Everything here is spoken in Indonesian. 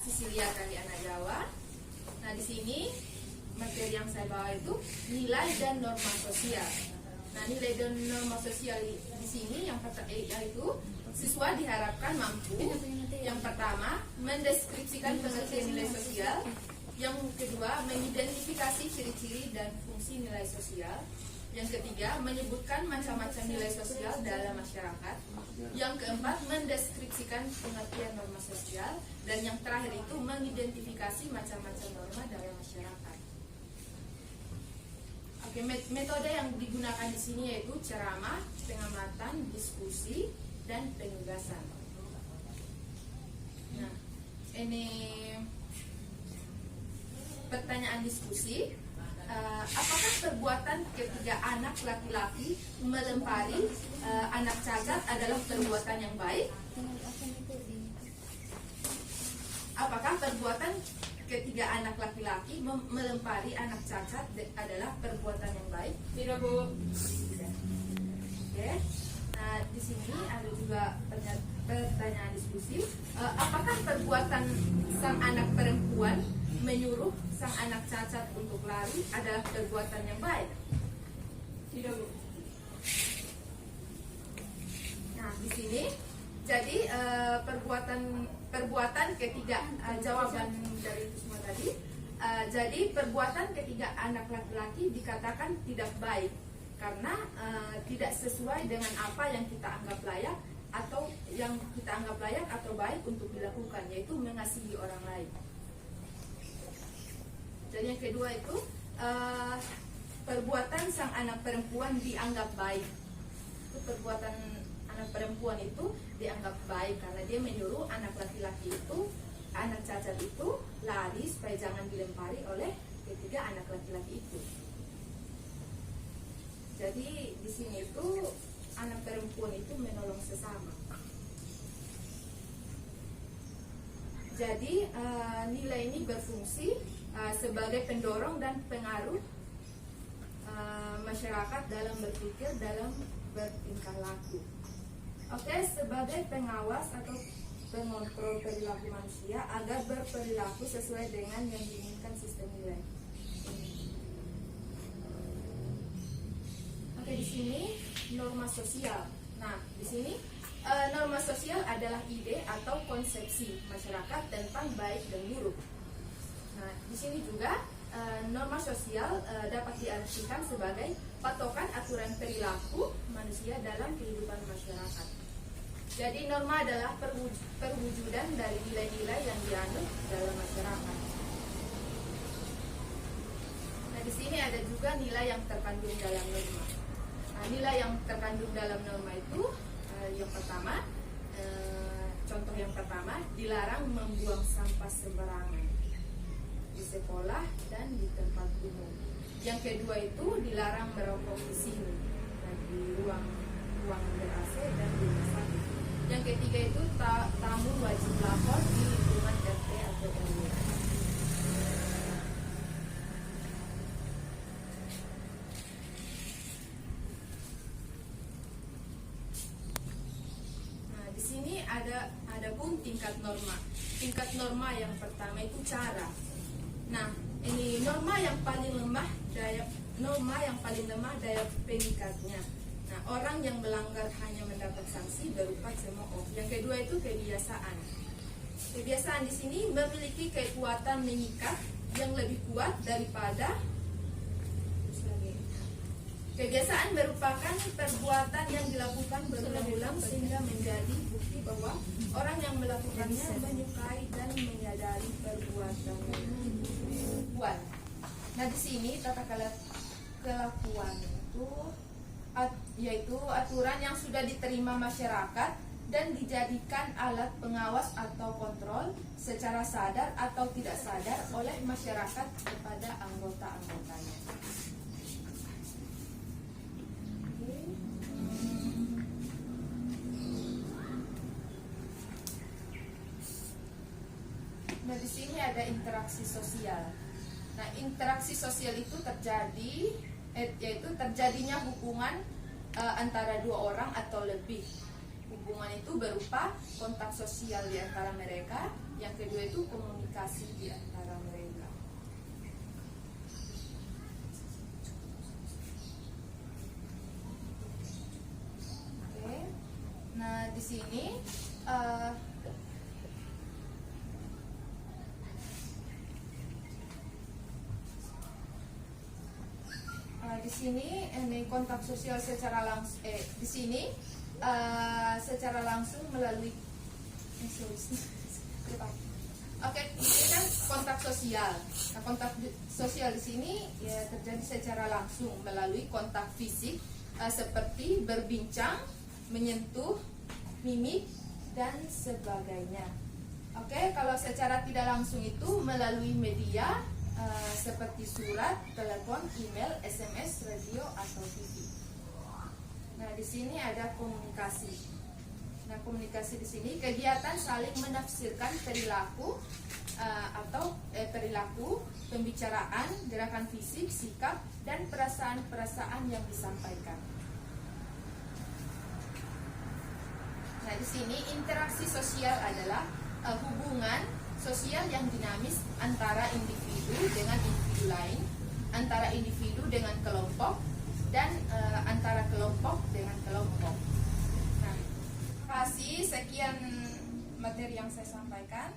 Sisilia Kaliana Jawa. Nah, di sini materi yang saya bawa itu nilai dan norma sosial. Nah, nilai dan norma sosial di sini yang yaitu siswa diharapkan mampu yang pertama mendeskripsikan pengertian nilai sosial, yang kedua mengidentifikasi ciri-ciri dan fungsi nilai sosial, yang ketiga menyebutkan macam-macam nilai sosial dalam masyarakat, yang keempat mendeskripsikan pengertian norma sosial, dan yang terakhir itu mengidentifikasi macam-macam norma dalam masyarakat. Oke, metode yang digunakan di sini yaitu ceramah, pengamatan, diskusi, dan penugasan. Nah, ini pertanyaan diskusi. Apakah perbuatan ketiga anak laki-laki melempari anak cacat adalah perbuatan yang baik? Apakah perbuatan ketiga anak laki-laki melempari anak cacat adalah perbuatan yang baik? Tidak, Bu. Tidak. Oke. Nah, di sini ada juga pertanyaan diskusi. Apakah perbuatan sang anak perempuan menyuruh sang anak cacat untuk lari adalah perbuatan yang baik? Tidak, Bu. Nah, di sini jadi perbuatan ketiga jawaban dari itu semua tadi. Jadi perbuatan ketiga anak laki-laki dikatakan tidak baik karena tidak sesuai dengan apa yang kita anggap layak atau baik untuk dilakukan, yaitu mengasihi orang lain. Dan yang kedua itu perbuatan sang anak perempuan dianggap baik. Itu perbuatan anak perempuan itu dianggap baik karena dia menyuruh anak laki-laki itu, anak cacat itu lari supaya jangan dilempari oleh ketiga anak laki-laki itu. Jadi di sini itu anak perempuan itu menolong sesama. Jadi nilai ini berfungsi sebagai pendorong dan pengaruh masyarakat dalam berpikir, dalam bertingkah laku. Oke, sebagai pengawas atau pengontrol perilaku manusia agar berperilaku sesuai dengan yang diinginkan sistem nilai. Oke, di sini norma sosial. Nah, di sini norma sosial adalah ide atau konsepsi masyarakat tentang baik dan buruk. Nah, di sini juga norma sosial dapat diartikan sebagai patokan aturan perilaku manusia dalam kehidupan masyarakat. Jadi norma adalah perwujudan dari nilai-nilai yang dianut dalam masyarakat. Nah, di sini ada juga nilai yang terkandung dalam norma. Nah, nilai yang terkandung dalam norma itu yang pertama, contoh yang pertama, dilarang membuang sampah sembarangan di sekolah dan di tempat umum. Yang kedua itu dilarang merokok di sini, di ruang ber-AC dan di rumah sakit. Yang ketiga itu tamu wajib lapor di lingkungan RT atau RW. Nah, di sini ada pun tingkat norma. Tingkat norma yang pertama itu cara. Nah, ini norma yang paling lemah daya pengikatnya. Nah, orang yang melanggar hanya mendapat sanksi berupa cemooh. Yang kedua itu kebiasaan. Kebiasaan di sini memiliki kekuatan mengikat yang lebih kuat daripada kebiasaan merupakan perbuatan yang dilakukan berulang-ulang sehingga menjadi bukti bahwa orang yang melakukannya menyukai dan menyadari perbuatan buat. Nah, di sini tata kelakuan itu yaitu aturan yang sudah diterima masyarakat dan dijadikan alat pengawas atau kontrol secara sadar atau tidak sadar oleh masyarakat kepada anggota-anggotanya. Nah, di sini ada interaksi sosial. Nah, interaksi sosial itu yaitu terjadinya hubungan antara dua orang atau lebih. hubungan itu berupa kontak sosial di antara mereka. Yang kedua itu komunikasi di antara mereka. Oke. Nah, di sini ini kontak sosial secara langsung di sini secara langsung melalui Oke, ini kan kontak sosial. Nah, kontak sosial di sini ya terjadi secara langsung melalui kontak fisik seperti berbincang, menyentuh, mimik dan sebagainya. Oke, kalau secara tidak langsung itu melalui media seperti surat, telepon, email, SMS, radio atau TV. Nah, di sini ada komunikasi. Nah, komunikasi di sini kegiatan saling menafsirkan perilaku perilaku, pembicaraan, gerakan fisik, sikap dan perasaan-perasaan yang disampaikan. Nah, di sini interaksi sosial adalah hubungan sosial yang dinamis antara individu dengan individu lain, antara individu dengan kelompok, dan antara kelompok dengan kelompok. Nah, terima kasih, sekian materi yang saya sampaikan.